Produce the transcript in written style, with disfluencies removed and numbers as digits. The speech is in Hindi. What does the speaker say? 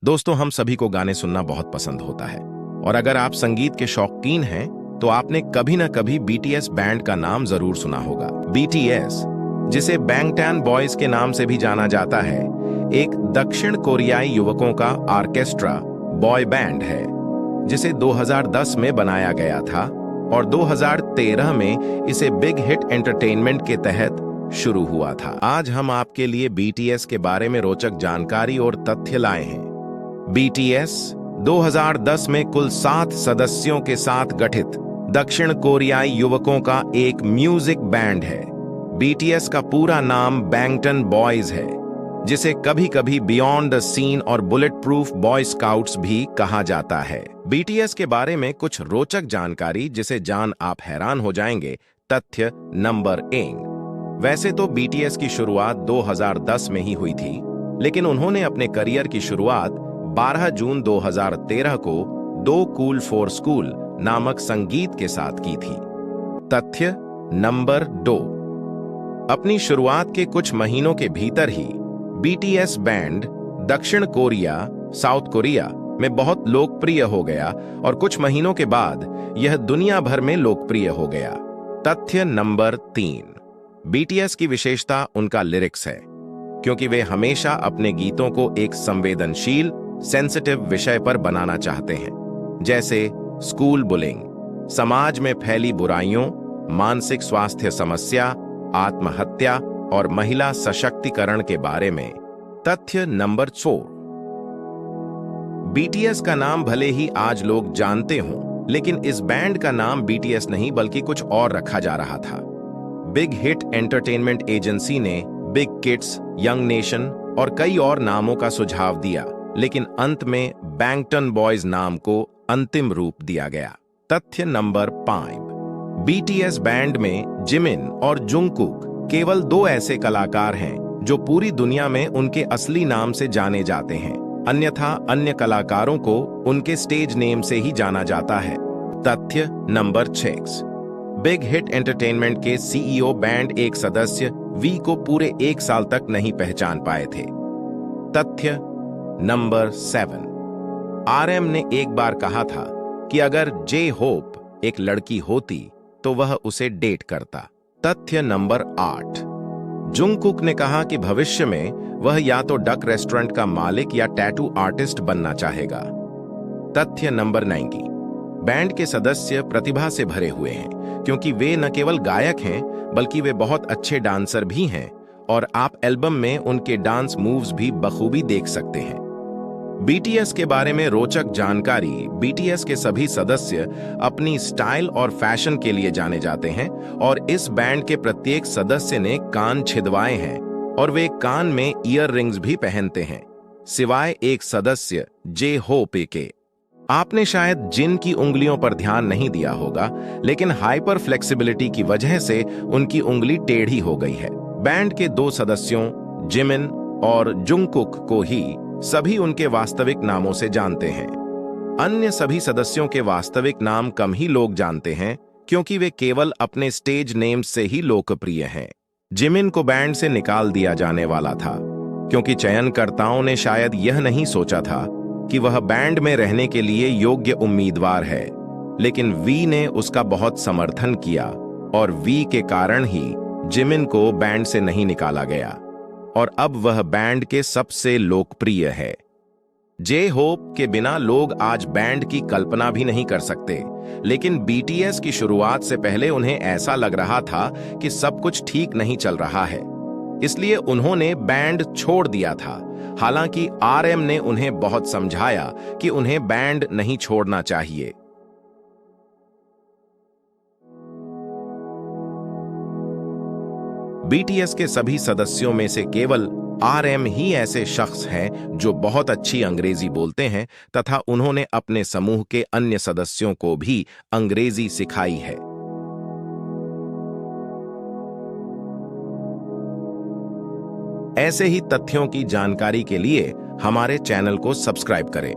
दोस्तों, हम सभी को गाने सुनना बहुत पसंद होता है और अगर आप संगीत के शौकीन हैं तो आपने कभी ना कभी बीटीएस बैंड का नाम जरूर सुना होगा। बीटीएस, जिसे बैंगटन बॉयज के नाम से भी जाना जाता है, एक दक्षिण कोरियाई युवकों का ऑर्केस्ट्रा बॉय बैंड है जिसे 2010 में बनाया गया था और 2013 में इसे बिग हिट एंटरटेनमेंट के तहत शुरू हुआ था। आज हम आपके लिए बीटीएस के बारे में रोचक जानकारी और तथ्य लाए हैं। बीटीएस 2010 में कुल 7 सदस्यों के साथ गठित दक्षिण कोरियाई युवकों का एक म्यूजिक बैंड है। बीटीएस का पूरा नाम बैंगटन बॉयज है, जिसे कभी कभी बियॉन्ड द सीन और बुलेट प्रूफ बॉय स्काउट्स भी कहा जाता है। बीटीएस के बारे में कुछ रोचक जानकारी जिसे जान आप हैरान हो जाएंगे। तथ्य नंबर 1। वैसे तो बीटीएस की शुरुआत 2010 में ही हुई थी, लेकिन उन्होंने अपने करियर की शुरुआत 12 जून 2013 को दो कूल फॉर स्कूल नामक संगीत के साथ की थी। तथ्य नंबर 2। अपनी शुरुआत के कुछ महीनों के भीतर ही बीटीएस बैंड दक्षिण कोरिया, साउथ कोरिया में बहुत लोकप्रिय हो गया और कुछ महीनों के बाद यह दुनिया भर में लोकप्रिय हो गया। तथ्य नंबर 3। बीटीएस की विशेषता उनका लिरिक्स है, क्योंकि वे हमेशा अपने गीतों को एक संवेदनशील, सेंसिटिव विषय पर बनाना चाहते हैं, जैसे स्कूल बुलिंग, समाज में फैली बुराइयों, मानसिक स्वास्थ्य समस्या, आत्महत्या और महिला सशक्तिकरण के बारे में। तथ्य नंबर 4। बीटीएस का नाम भले ही आज लोग जानते हों, लेकिन इस बैंड का नाम बीटीएस नहीं बल्कि कुछ और रखा जा रहा था। बिग हिट एंटरटेनमेंट एजेंसी ने बिग किड्स, यंग नेशन और कई और नामों का सुझाव दिया, लेकिन अंत में बैंगटन बॉयज नाम को अंतिम रूप दिया गया। तथ्य नंबर 5। बीटीएस बैंड में जिमिन और जुंगकुक केवल 2 ऐसे कलाकार हैं जो पूरी दुनिया में उनके असली नाम से जाने जाते हैं, अन्यथा अन्य कलाकारों को उनके स्टेज नेम से ही जाना जाता है। तथ्य नंबर 6। बिग हिट एंटरटेनमेंट के सीईओ बैंड एक सदस्य वी को पूरे 1 साल तक नहीं पहचान पाए थे। तथ्य नंबर 7। आरएम ने एक बार कहा था कि अगर जे होप एक लड़की होती तो वह उसे डेट करता। तथ्य नंबर 8। जुंगकुक ने कहा कि भविष्य में वह या तो डक रेस्टोरेंट का मालिक या टैटू आर्टिस्ट बनना चाहेगा। तथ्य नंबर 9। बैंड के सदस्य प्रतिभा से भरे हुए हैं, क्योंकि वे न केवल गायक हैं बल्कि वे बहुत अच्छे डांसर भी हैं और आप एल्बम में उनके डांस मूव्स भी बखूबी देख सकते हैं। बीटीएस के बारे में रोचक जानकारी। बीटीएस के सभी सदस्य अपनी स्टाइल और फैशन के लिए जाने जाते हैं और इस बैंड के प्रत्येक सदस्य ने कान छिदवाए हैं और वे कान में ईयर रिंग्स भी पहनते हैं, सिवाय एक सदस्य जे होप के। आपने शायद जिन की उंगलियों पर ध्यान नहीं दिया होगा, लेकिन हाइपर फ्लेक्सिबिलिटी की वजह से उनकी उंगली टेढ़ी हो गई है। बैंड के 2 सदस्यों जिमिन और जुंगकुक को ही सभी उनके वास्तविक नामों से जानते हैं। अन्य सभी सदस्यों के वास्तविक नाम कम ही लोग जानते हैं, क्योंकि वे केवल अपने स्टेज नेम्स से ही लोकप्रिय हैं। जिमिन को बैंड से निकाल दिया जाने वाला था, क्योंकि चयनकर्ताओं ने शायद यह नहीं सोचा था कि वह बैंड में रहने के लिए योग्य उम्मीदवार है, लेकिन वी ने उसका बहुत समर्थन किया और वी के कारण ही जिमिन को बैंड से नहीं निकाला गया और अब वह बैंड के सबसे लोकप्रिय है। जे होप के बिना लोग आज बैंड की कल्पना भी नहीं कर सकते, लेकिन बीटीएस की शुरुआत से पहले उन्हें ऐसा लग रहा था कि सब कुछ ठीक नहीं चल रहा है, इसलिए उन्होंने बैंड छोड़ दिया था। हालांकि आरएम ने उन्हें बहुत समझाया कि उन्हें बैंड नहीं छोड़ना चाहिए। बीटीएस के सभी सदस्यों में से केवल आरएम ही ऐसे शख्स हैं जो बहुत अच्छी अंग्रेजी बोलते हैं तथा उन्होंने अपने समूह के अन्य सदस्यों को भी अंग्रेजी सिखाई है। ऐसे ही तथ्यों की जानकारी के लिए हमारे चैनल को सब्सक्राइब करें।